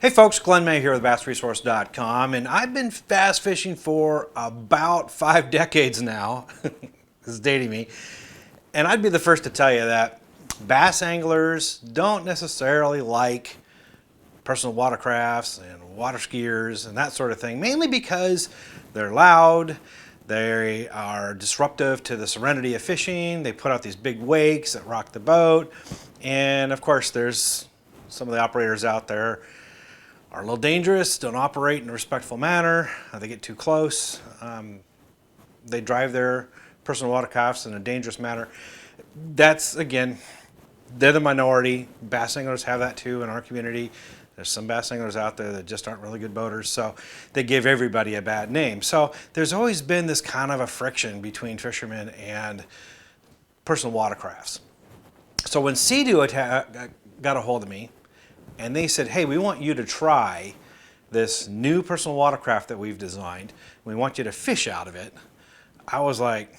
Hey folks, Glenn May here with BassResource.com, and I've been bass fishing for about 5 decades now. This is dating me. And I'd be the first to tell you that bass anglers don't necessarily like personal watercrafts and water skiers and that sort of thing, mainly because they're loud, they are disruptive to the serenity of fishing, they put out these big wakes that rock the boat, and of course there's some of the operators out there are a little dangerous, don't operate in a respectful manner, they get too close, they drive their personal watercrafts in a dangerous manner. That's, again, they're the minority. Bass anglers have that too in our community. There's some bass anglers out there that just aren't really good boaters, so they give everybody a bad name. So there's always been this kind of a friction between fishermen and personal watercrafts. So when Sea-Doo got a hold of me, and they said, hey, we want you to try this new personal watercraft that we've designed. We want you to fish out of it. I was like,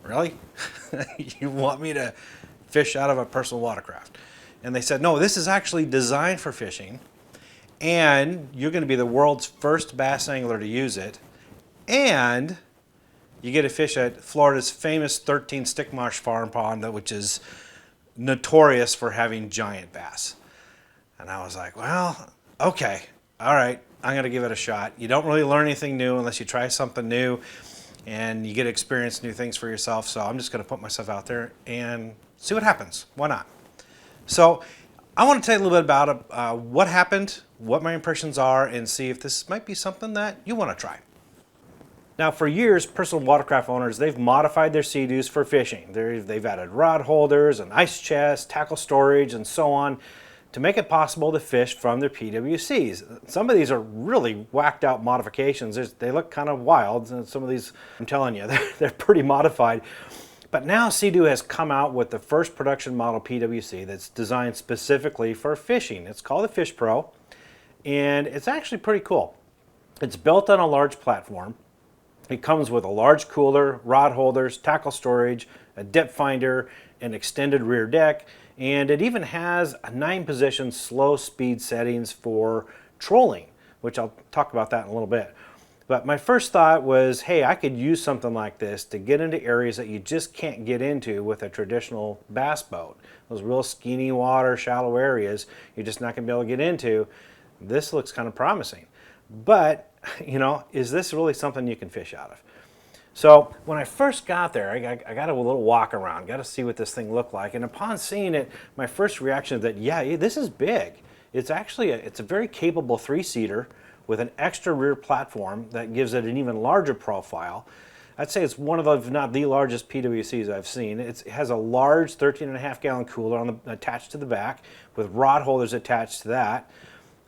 really? You want me to fish out of a personal watercraft? And they said, no, this is actually designed for fishing, and you're going to be the world's first bass angler to use it, and you get to fish at Florida's famous 13 stick marsh farm pond, which is notorious for having giant bass. And I was like, well, okay, all right, I'm going to give it a shot. You don't really learn anything new unless you try something new, and you get to experience new things for yourself. So I'm just going to put myself out there and see what happens. Why not? So I want to tell you a little bit about what happened, what my impressions are, and see if this might be something that you want to try. Now, for years, personal watercraft owners, they've modified their Sea-Doos for fishing. They've added rod holders, an ice chest, tackle storage, and so on to make it possible to fish from their PWCs. Some of these are really whacked out modifications. They look kind of wild, and some of these, I'm telling you, they're pretty modified. But now Sea-Doo has come out with the first production model PWC that's designed specifically for fishing. It's called the Fish Pro, and it's actually pretty cool. It's built on a large platform. It comes with a large cooler, rod holders, tackle storage, a depth finder, an extended rear deck, and it even has a 9-position slow speed settings for trolling, which I'll talk about that in a little bit. But my first thought was, hey, I could use something like this to get into areas that you just can't get into with a traditional bass boat. Those real skinny water, shallow areas you're just not going to be able to get into. This looks kind of promising. But, you know, is this really something you can fish out of? So when I first got there, I got a little walk around, got to see what this thing looked like. And upon seeing it, my first reaction is that, yeah, this is big. It's actually it's a very capable 3-seater with an extra rear platform that gives it an even larger profile. I'd say it's one of the, if not the largest PWCs I've seen. It has a large 13.5-gallon cooler attached to the back with rod holders attached to that.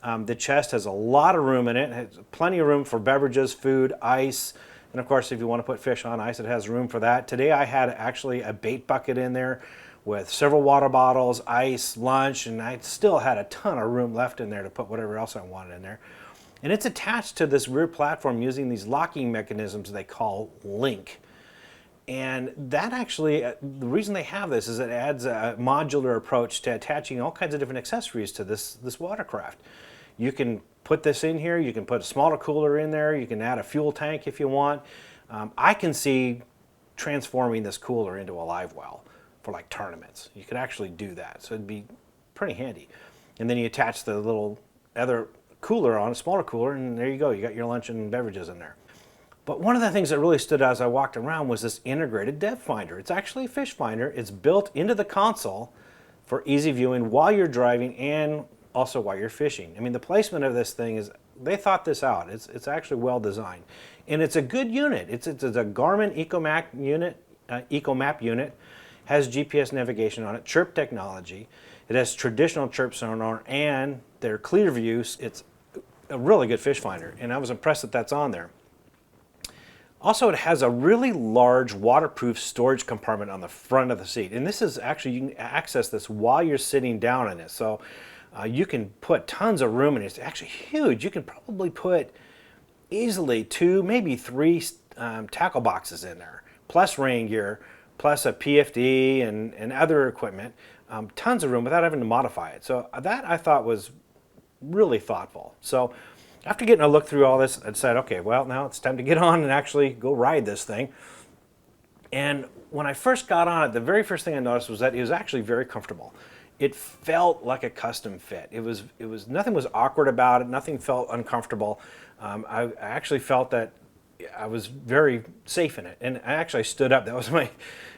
The chest has a lot of room in it. It has plenty of room for beverages, food, ice, and of course if you want to put fish on ice, it has room for that. Today I had actually a bait bucket in there with several water bottles, ice, lunch, and I still had a ton of room left in there to put whatever else I wanted in there. And it's attached to this rear platform using these locking mechanisms they call link. And that actually, the reason they have this is it adds a modular approach to attaching all kinds of different accessories to this watercraft. You can put this in here, you can put a smaller cooler in there, you can add a fuel tank if you want. I can see transforming this cooler into a live well for like tournaments. You could actually do that, so it'd be pretty handy. And then you attach the little other cooler on, a smaller cooler, and there you go, you got your lunch and beverages in there. But one of the things that really stood out as I walked around was this integrated depth finder. It's actually a fish finder. It's built into the console for easy viewing while you're driving and also while you're fishing. I mean, the placement of this thing is, they thought this out. It's actually well designed. And it's a good unit. It's a Garmin EcoMap unit, has GPS navigation on it, chirp technology. It has traditional chirp sonar and their clear views. It's a really good fish finder, and I was impressed that that's on there. Also, it has a really large waterproof storage compartment on the front of the seat. And this is actually, you can access this while you're sitting down in it. So you can put tons of room in it. It's actually huge. You can probably put easily 2, maybe 3 tackle boxes in there, plus rain gear, plus a PFD and other equipment. Tons of room without having to modify it. So that I thought was really thoughtful. So after getting a look through all this, I decided, okay, well, now it's time to get on and actually go ride this thing. And when I first got on it, the very first thing I noticed was that it was actually very comfortable. It felt like a custom fit. It was nothing was awkward about it. Nothing felt uncomfortable. I actually felt that I was very safe in it. And I actually stood up. That was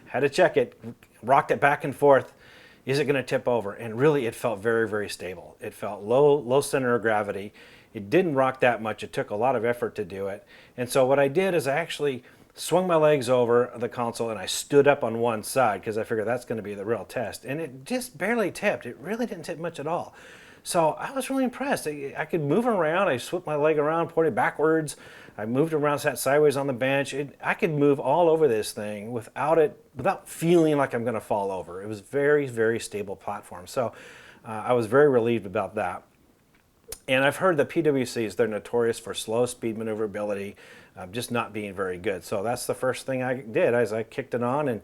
had to check it, rocked it back and forth. Is it going to tip over? And really, it felt very, very stable. It felt low center of gravity. It didn't rock that much. It took a lot of effort to do it. And so what I did is I actually swung my legs over the console and I stood up on one side because I figured that's going to be the real test. And it just barely tipped. It really didn't tip much at all. So I was really impressed. I could move around. I swept my leg around, pointed backwards. I moved around, sat sideways on the bench. I could move all over this thing without feeling like I'm going to fall over. It was very, very stable platform. So I was very relieved about that. And I've heard that PWCs, they're notorious for slow speed maneuverability, just not being very good. So that's the first thing I did as I kicked it on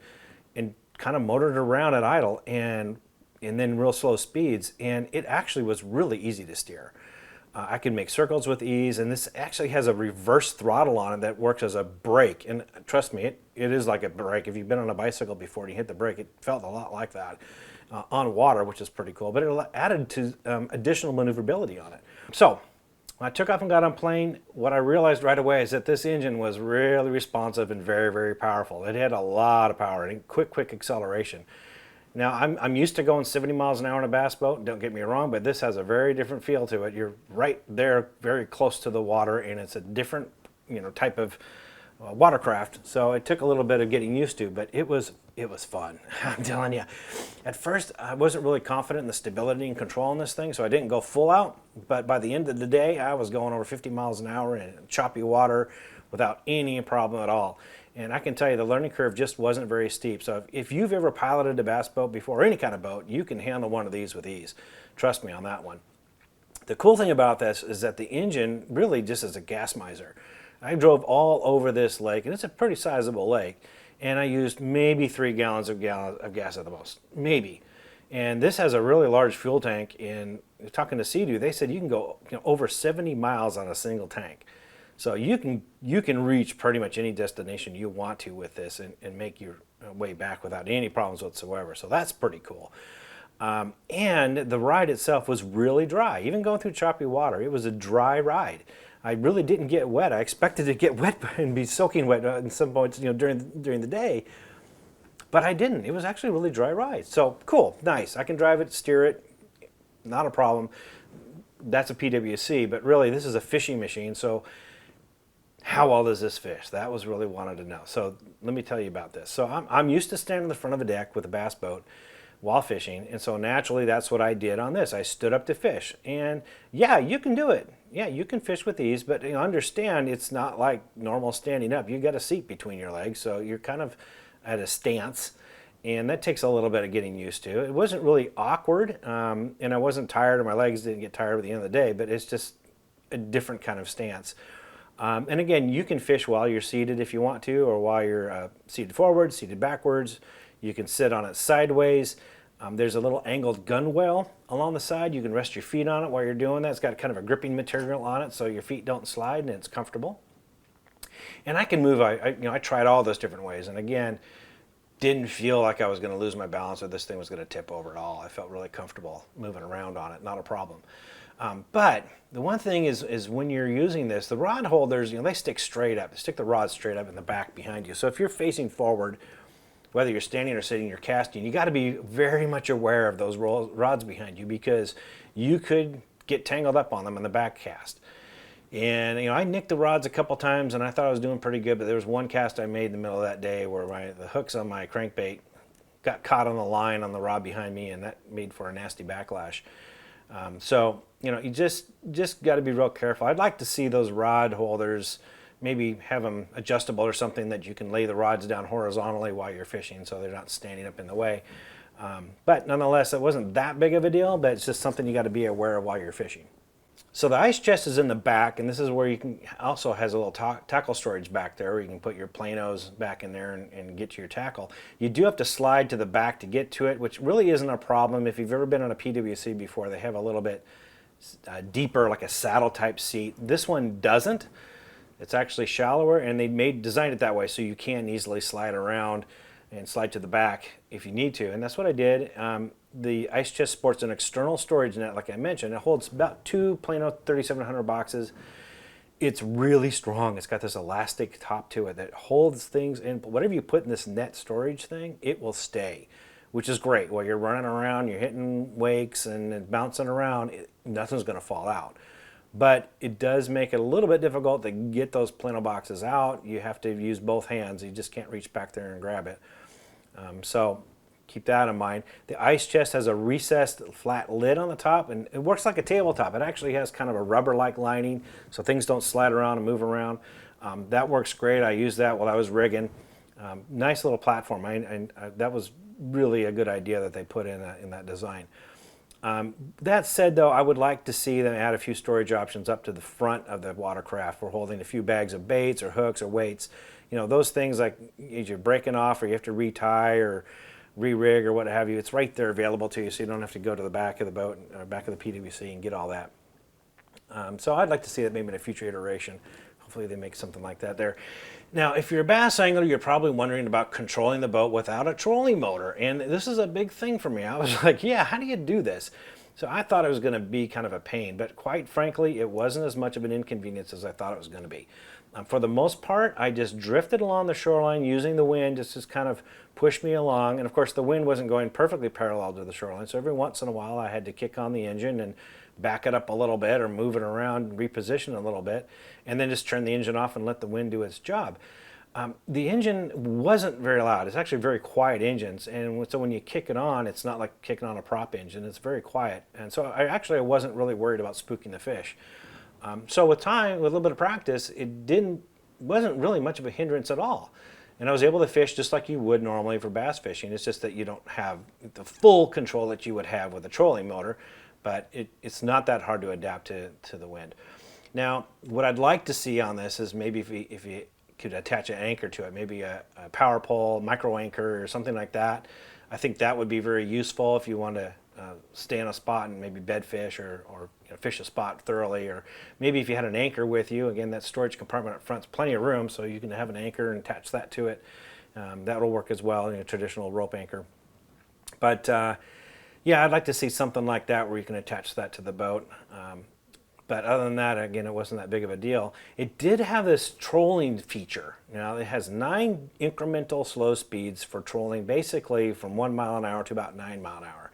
and kind of motored around at idle and then real slow speeds. And it actually was really easy to steer. I can make circles with ease, and this actually has a reverse throttle on it that works as a brake. And trust me, it is like a brake. If you've been on a bicycle before and you hit the brake, it felt a lot like that on water, which is pretty cool. But it added to additional maneuverability on it. So when I took off and got on plane, what I realized right away is that this engine was really responsive and very, very powerful. It had a lot of power and quick acceleration. Now, I'm used to going 70 miles an hour in a bass boat, don't get me wrong, but this has a very different feel to it. You're right there, very close to the water, and it's a different type of watercraft. So it took a little bit of getting used to, but it was fun. I'm telling you. At first, I wasn't really confident in the stability and control on this thing, so I didn't go full out. But by the end of the day, I was going over 50 miles an hour in choppy water without any problem at all. And I can tell you the learning curve just wasn't very steep. So if you've ever piloted a bass boat before, or any kind of boat, you can handle one of these with ease. Trust me on that one. The cool thing about this is that the engine really just is a gas miser. I drove all over this lake, and it's a pretty sizable lake, and I used maybe 3 gallons of gas at the most, maybe. And this has a really large fuel tank, and talking to Sea-Doo, they said you can go over 70 miles on a single tank. So you can reach pretty much any destination you want to with this and make your way back without any problems whatsoever. So that's pretty cool. And the ride itself was really dry. Even going through choppy water, it was a dry ride. I really didn't get wet. I expected to get wet and be soaking wet at some points during the day, but I didn't. It was actually a really dry ride. So cool, nice. I can drive it, steer it, not a problem. That's a PWC, but really this is a fishing machine. So how well does this fish? That was really wanted to know. So let me tell you about this. So I'm used to standing in the front of a deck with a bass boat while fishing, and so naturally that's what I did on this. I stood up to fish, and yeah, you can do it. Yeah, you can fish with ease, but understand it's not like normal standing up. You got a seat between your legs, so you're kind of at a stance, and that takes a little bit of getting used to. It wasn't really awkward, and I wasn't tired, or my legs didn't get tired at the end of the day, but it's just a different kind of stance. And again, you can fish while you're seated if you want to, or while you're seated forward, seated backwards. You can sit on it sideways. There's a little angled gunwale along the side. You can rest your feet on it while you're doing that. It's got kind of a gripping material on it so your feet don't slide and it's comfortable. And I can move, I tried all those different ways. And again, didn't feel like I was going to lose my balance or this thing was going to tip over at all. I felt really comfortable moving around on it, not a problem. But the one thing is when you're using this, the rod holders, they stick straight up. They stick the rod straight up in the back behind you. So if you're facing forward, whether you're standing or sitting, you're casting, you got to be very much aware of those rods behind you because you could get tangled up on them in the back cast. And I nicked the rods a couple times and I thought I was doing pretty good, but there was one cast I made in the middle of that day where the hooks on my crankbait got caught on the line on the rod behind me, and that made for a nasty backlash. So you just got to be real careful. I'd like to see those rod holders, maybe have them adjustable or something that you can lay the rods down horizontally while you're fishing so they're not standing up in the way. But nonetheless, it wasn't that big of a deal, but it's just something you got to be aware of while you're fishing. So the ice chest is in the back, and this is where you can also has a little tackle storage back there where you can put your planos back in there and get to your tackle. You do have to slide to the back to get to it, which really isn't a problem. If you've ever been on a PWC before, they have a little bit deeper, like a saddle type seat. This one doesn't. It's actually shallower, and they designed it that way so you can easily slide around and slide to the back if you need to. And that's what I did. The ice chest sports an external storage net, like I mentioned. It holds about 2 Plano 3700 boxes. It's really strong. It's got this elastic top to it that holds things in. Whatever you put in this net storage thing, it will stay, which is great. While you're running around, you're hitting wakes and bouncing around, nothing's going to fall out. But it does make it a little bit difficult to get those Plano boxes out. You have to use both hands. You just can't reach back there and grab it. So keep that in mind. The ice chest has a recessed flat lid on the top, and it works like a tabletop. It actually has kind of a rubber-like lining so things don't slide around and move around. That works great. I used that while I was rigging. Nice little platform. That was really a good idea that they put in that design. That said, though, I would like to see them add a few storage options up to the front of the watercraft for holding a few bags of baits or hooks or weights. You know, those things like as you're breaking off or you have to retie or re-rig or what have you, it's right there available to you, so you don't have to go to the back of the boat or back of the PWC and get all that. So I'd like to see that maybe in a future iteration. Hopefully they make something like that there. Now, if you're a bass angler, you're probably wondering about controlling the boat without a trolling motor. And this is a big thing for me. I was like, yeah, how do you do this? So I thought it was going to be kind of a pain, but quite frankly, it wasn't as much of an inconvenience as I thought it was going to be. For the most part, I just drifted along the shoreline using the wind just to kind of push me along. And of course, the wind wasn't going perfectly parallel to the shoreline. So every once in a while, I had to kick on the engine and back it up a little bit or move it around and reposition a little bit, and then just turn the engine off and let the wind do its job. The engine wasn't very loud. It's actually very quiet engines, and so when you kick it on, it's not like kicking on a prop engine. It's very quiet, and so I wasn't really worried about spooking the fish. So with time, with a little bit of practice, it wasn't really much of a hindrance at all. And I was able to fish just like you would normally for bass fishing. It's just that you don't have the full control that you would have with a trolling motor, but it's not that hard to adapt to the wind. Now, what I'd like to see on this is maybe if you could attach an anchor to it, maybe a power pole, micro anchor, or something like that. I think that would be very useful if you want to stay on a spot and maybe bed fish or fish a spot thoroughly, or maybe if you had an anchor with you. Again, that storage compartment up front's plenty of room, so you can have an anchor and attach that to it. That'll work as well, a traditional rope anchor. But yeah, I'd like to see something like that where you can attach that to the boat. But other than that, again, it wasn't that big of a deal. It did have this trolling feature. It has 9 incremental slow speeds for trolling, basically from 1 mile an hour to about 9 mile an hour.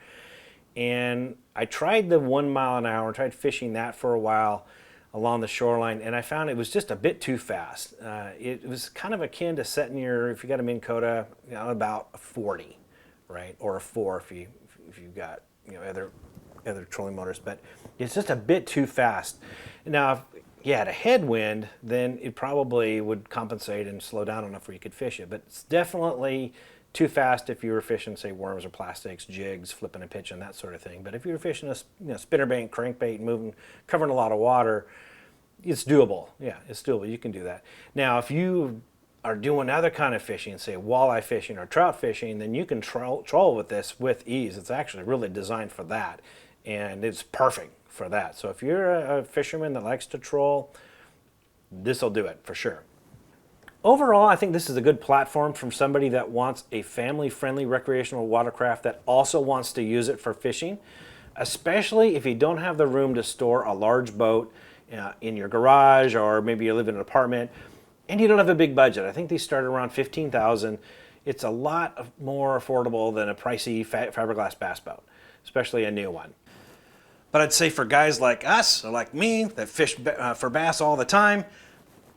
And I tried the 1 mile an hour, tried fishing that for a while along the shoreline, and I found it was just a bit too fast. It was kind of akin to setting if you got a Minn Kota, about a 40, right, or a 4 if you've got other trolling motors, but it's just a bit too fast. Now, if you had a headwind, then it probably would compensate and slow down enough where you could fish it, but it's definitely too fast if you were fishing, say, worms or plastics, jigs, flipping and pitching, that sort of thing. But if you're fishing a spinnerbait, crankbait, covering a lot of water, it's doable. Yeah, it's doable. You can do that. Now, if you are doing other kind of fishing, say walleye fishing or trout fishing, then you can troll with this with ease. It's actually really designed for that, and it's perfect for that. So if you're a fisherman that likes to troll, this will do it for sure. Overall, I think this is a good platform from somebody that wants a family-friendly recreational watercraft that also wants to use it for fishing, especially if you don't have the room to store a large boat in your garage, or maybe you live in an apartment and you don't have a big budget. I think these start around $15,000. It's a lot more affordable than a pricey fiberglass bass boat, especially a new one. But I'd say for guys like us, or like me, that fish for bass all the time,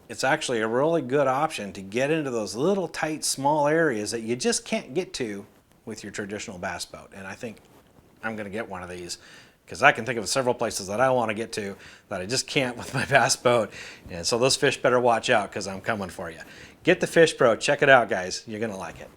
it's actually a really good option to get into those little tight small areas that you just can't get to with your traditional bass boat. And I think I'm going to get one of these, because I can think of several places that I want to get to that I just can't with my bass boat. And so those fish better watch out, because I'm coming for you. Get the Fish Pro. Check it out, guys. You're going to like it.